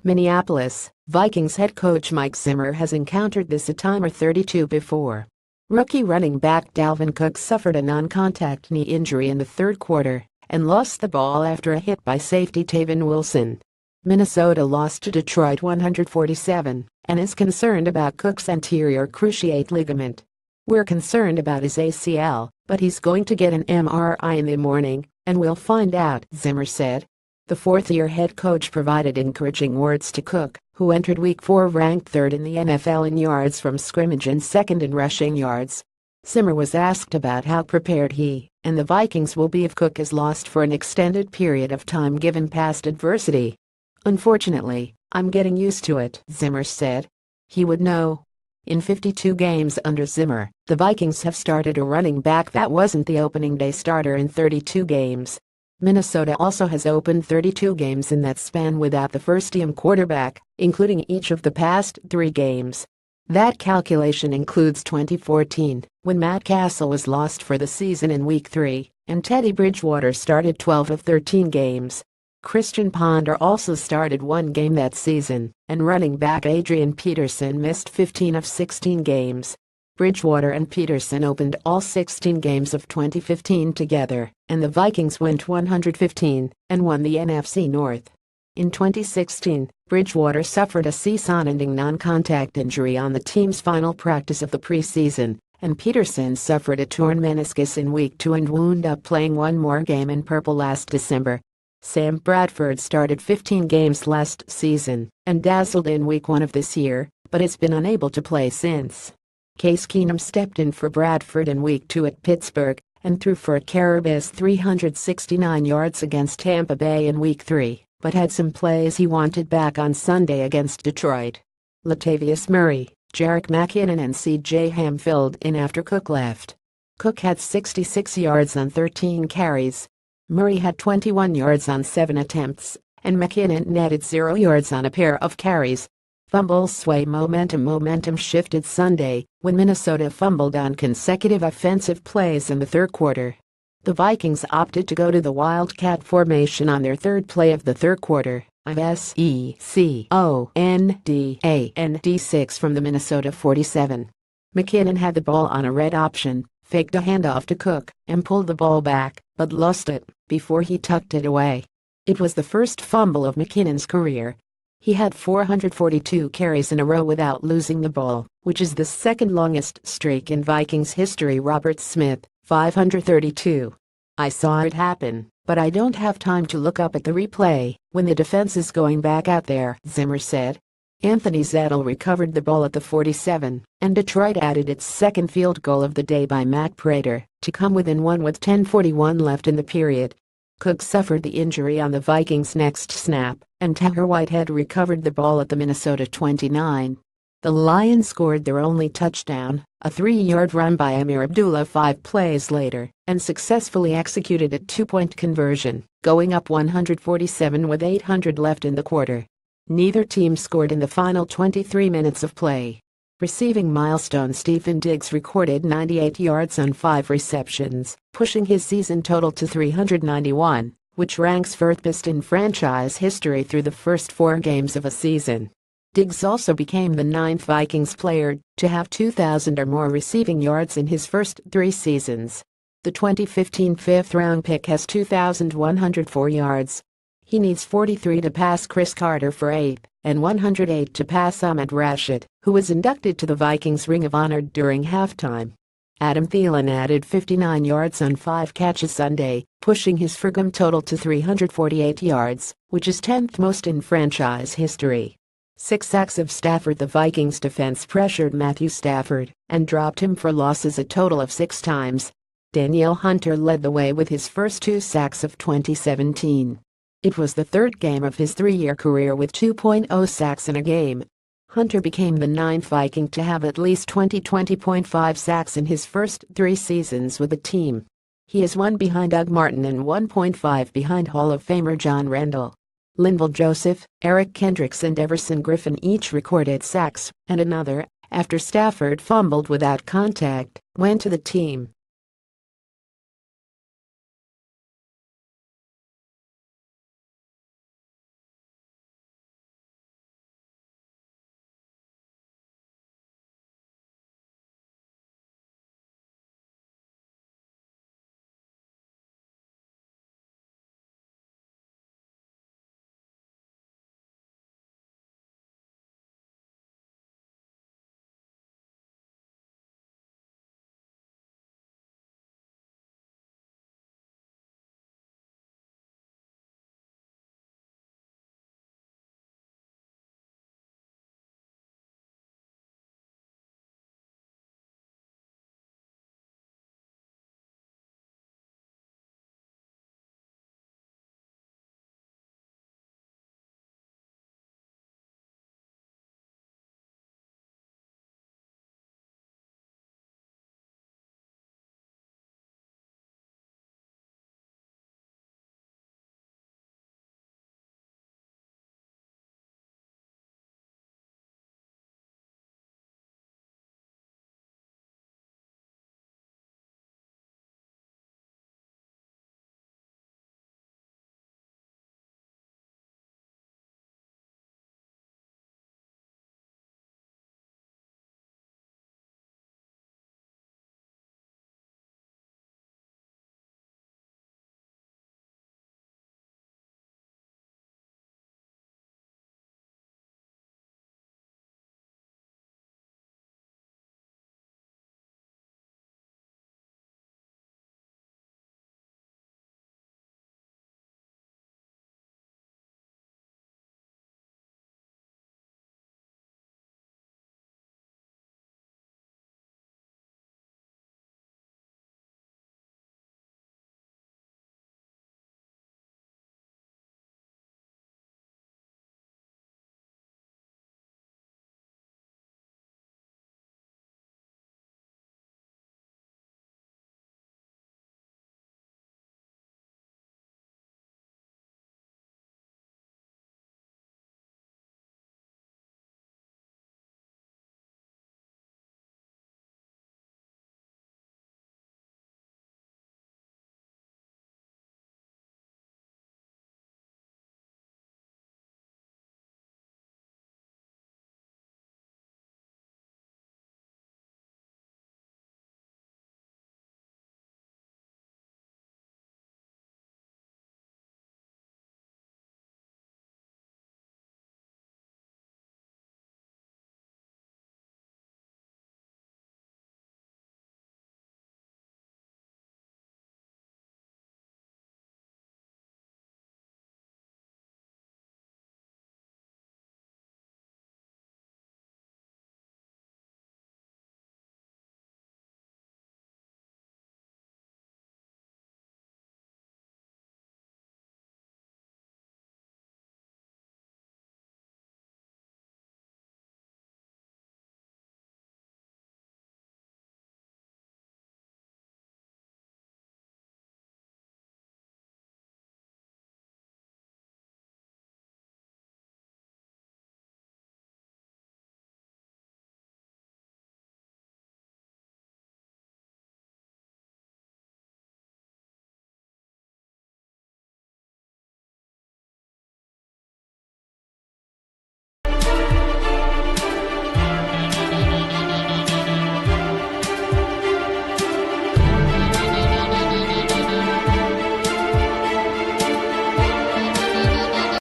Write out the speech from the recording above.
Minneapolis, Vikings head coach Mike Zimmer has encountered this a time or 32 before. Rookie running back Dalvin Cook suffered a non-contact knee injury in the third quarter and lost the ball after a hit by safety Tavon Wilson. Minnesota lost to Detroit 147 and is concerned about Cook's anterior cruciate ligament. "We're concerned about his ACL, but he's going to get an MRI in the morning, and we'll find out," Zimmer said. The fourth-year head coach provided encouraging words to Cook, who entered Week 4 ranked third in the NFL in yards from scrimmage and second in rushing yards. Zimmer was asked about how prepared he and the Vikings will be if Cook is lost for an extended period of time given past adversity. "Unfortunately, I'm getting used to it," Zimmer said. He would know. In 52 games under Zimmer, the Vikings have started a running back that wasn't the opening day starter in 32 games. Minnesota also has opened 32 games in that span without the first-team quarterback, including each of the past 3 games. That calculation includes 2014, when Matt Castle was lost for the season in Week 3, and Teddy Bridgewater started 12 of 13 games. Christian Ponder also started 1 game that season, and running back Adrian Peterson missed 15 of 16 games. Bridgewater and Peterson opened all 16 games of 2015 together, and the Vikings went 115 and won the NFC North. In 2016, Bridgewater suffered a season-ending non-contact injury on the team's final practice of the preseason, and Peterson suffered a torn meniscus in Week 2 and wound up playing 1 more game in purple last December. Sam Bradford started 15 games last season and dazzled in Week 1 of this year, but has been unable to play since. Case Keenum stepped in for Bradford in Week 2 at Pittsburgh and threw for a career-best 369 yards against Tampa Bay in Week 3, but had some plays he wanted back on Sunday against Detroit. Latavius Murray, Jerick McKinnon and C.J. Ham filled in after Cook left. Cook had 66 yards on 13 carries. Murray had 21 yards on 7 attempts, and McKinnon netted 0 yards on a pair of carries. Fumbles sway momentum. Momentum shifted Sunday when Minnesota fumbled on consecutive offensive plays in the third quarter. The Vikings opted to go to the Wildcat formation on their third play of the third quarter, secondand 6 from the Minnesota 47. McKinnon had the ball on a read option, faked a handoff to Cook, and pulled the ball back, but lost it before he tucked it away. It was the first fumble of McKinnon's career. He had 442 carries in a row without losing the ball, which is the second longest streak in Vikings history. Robert Smith, 532. "I saw it happen, but I don't have time to look up at the replay when the defense is going back out there," Zimmer said. Anthony Zettel recovered the ball at the 47, and Detroit added its second field goal of the day by Matt Prater to come within 1 with 10:41 left in the period. Cook suffered the injury on the Vikings' next snap, and Tahir Whitehead recovered the ball at the Minnesota 29. The Lions scored their only touchdown, a 3-yard run by Amir Abdullah 5 plays later, and successfully executed a 2-point conversion, going up 147 with 800 left in the quarter. Neither team scored in the final 23 minutes of play. Receiving milestone Stephen Diggs recorded 98 yards on 5 receptions, pushing his season total to 391, which ranks fourth in franchise history through the first 4 games of a season. Diggs also became the 9th Vikings player to have 2,000 or more receiving yards in his first 3 seasons. The 2015 fifth-round pick has 2,104 yards. He needs 43 to pass Chris Carter for 8th, and 108 to pass Ahmed Rashid, who was inducted to the Vikings Ring of Honor during halftime. Adam Thielen added 59 yards on 5 catches Sunday, pushing his for-game total to 348 yards, which is 10th most in franchise history. 6 sacks of Stafford. The Vikings defense pressured Matthew Stafford and dropped him for losses a total of 6 times. Danielle Hunter led the way with his first 2 sacks of 2017. It was the 3rd game of his 3-year career with 2.0 sacks in a game. Hunter became the 9th Viking to have at least 20.5 sacks in his first 3 seasons with the team. He is 1 behind Doug Martin and 1.5 behind Hall of Famer John Randall. Linval Joseph, Eric Kendricks and Everson Griffin each recorded sacks, and another, after Stafford fumbled without contact, went to the team.